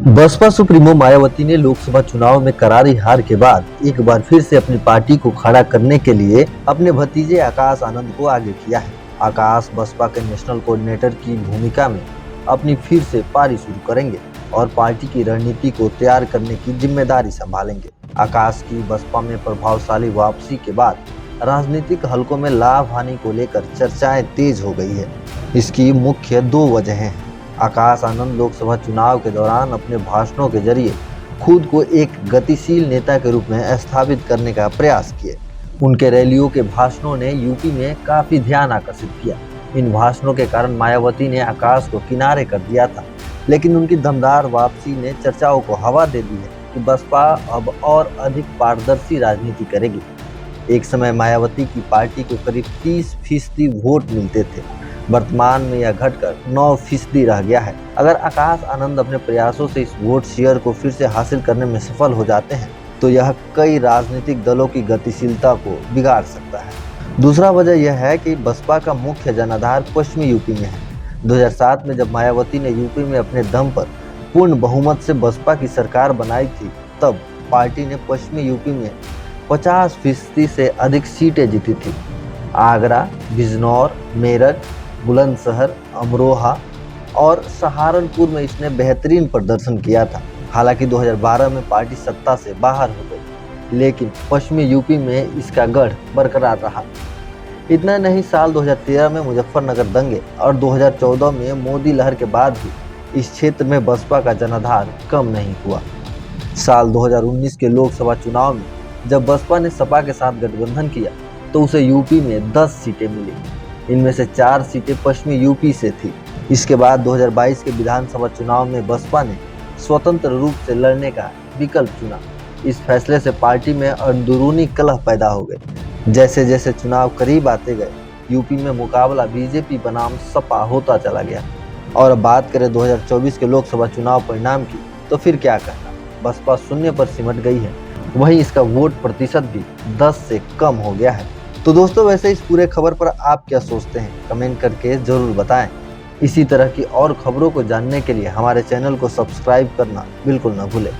Baspa supremo Mayawati ने लोकसभा चुनाव में करारी हार के बाद एक बार फिर से अपनी पार्टी को खड़ा करने के लिए अपने भतीजे आकाश आनंद को आगे किया है। आकाश बसपा के नेशनल कोऑर्डिनेटर की भूमिका में अपनी फिर से पारी शुरू करेंगे और पार्टी की रणनीति को तैयार करने की जिम्मेदारी संभालेंगे। आकाश की बसपा में प्रभावशाली वापसी के बाद राजनीतिक हलकों में लाभ हानि को लेकर चर्चाएं तेज हो गई है। इसकी मुख्य दो वजहें हैं। आकाश आनंद लोकसभा चुनाव के दौरान अपने भाषणों के जरिए खुद को एक गतिशील नेता के रूप में स्थापित करने का प्रयास किए। उनके रैलियों के भाषणों ने यूपी में काफी ध्यान आकर्षित किया। इन भाषणों के कारण मायावती ने आकाश को किनारे कर दिया था, लेकिन उनकी दमदार वापसी ने चर्चाओं को हवा दे दी है कि बसपा अब और अधिक पारदर्शी राजनीति करेगी। एक समय मायावती की पार्टी को करीब 30% वोट मिलते थे, वर्तमान में यह घटकर 9% रह गया है। अगर आकाश आनंद अपने प्रयासों से इस वोट शेयर को फिर से हासिल करने में सफल हो जाते हैं तो यह कई राजनीतिक दलों की गतिशीलता को बिगाड़ सकता है। दूसरा वजह यह है कि बसपा का मुख्य जनाधार पश्चिमी यूपी में है। 2007 में जब मायावती ने यूपी में अपने दम पर पूर्ण बहुमत से बसपा की सरकार बनाई थी, तब पार्टी ने पश्चिमी यूपी में 50% से अधिक सीटें जीती थी। आगरा, बिजनौर, मेरठ, बुलंदशहर, अमरोहा और सहारनपुर में इसने बेहतरीन प्रदर्शन किया था। हालांकि 2012 में पार्टी सत्ता से बाहर हो गई, लेकिन पश्चिमी यूपी में इसका गढ़ बरकरार रहा। इतना नहीं, साल 2013 में मुजफ्फरनगर दंगे और 2014 में मोदी लहर के बाद भी इस क्षेत्र में बसपा का जनाधार कम नहीं हुआ। साल 2019 के लोकसभा चुनाव में जब बसपा ने सपा के साथ गठबंधन किया तो उसे यूपी में 10 सीटें मिली। इनमें से 4 सीटें पश्चिमी यूपी से थी। इसके बाद 2022 के विधानसभा चुनाव में बसपा ने स्वतंत्र रूप से लड़ने का विकल्प चुना। इस फैसले से पार्टी में अंदरूनी कलह पैदा हो गई। जैसे जैसे चुनाव करीब आते गए, यूपी में मुकाबला बीजेपी बनाम सपा होता चला गया। और अब बात करें 2024 के लोकसभा चुनाव परिणाम की, तो फिर क्या कहना, बसपा शून्य पर सिमट गई है। वहीं इसका वोट प्रतिशत भी 10 से कम हो गया है। तो दोस्तों, वैसे इस पूरे खबर पर आप क्या सोचते हैं, कमेंट करके जरूर बताएं। इसी तरह की और खबरों को जानने के लिए हमारे चैनल को सब्सक्राइब करना बिल्कुल न भूलें।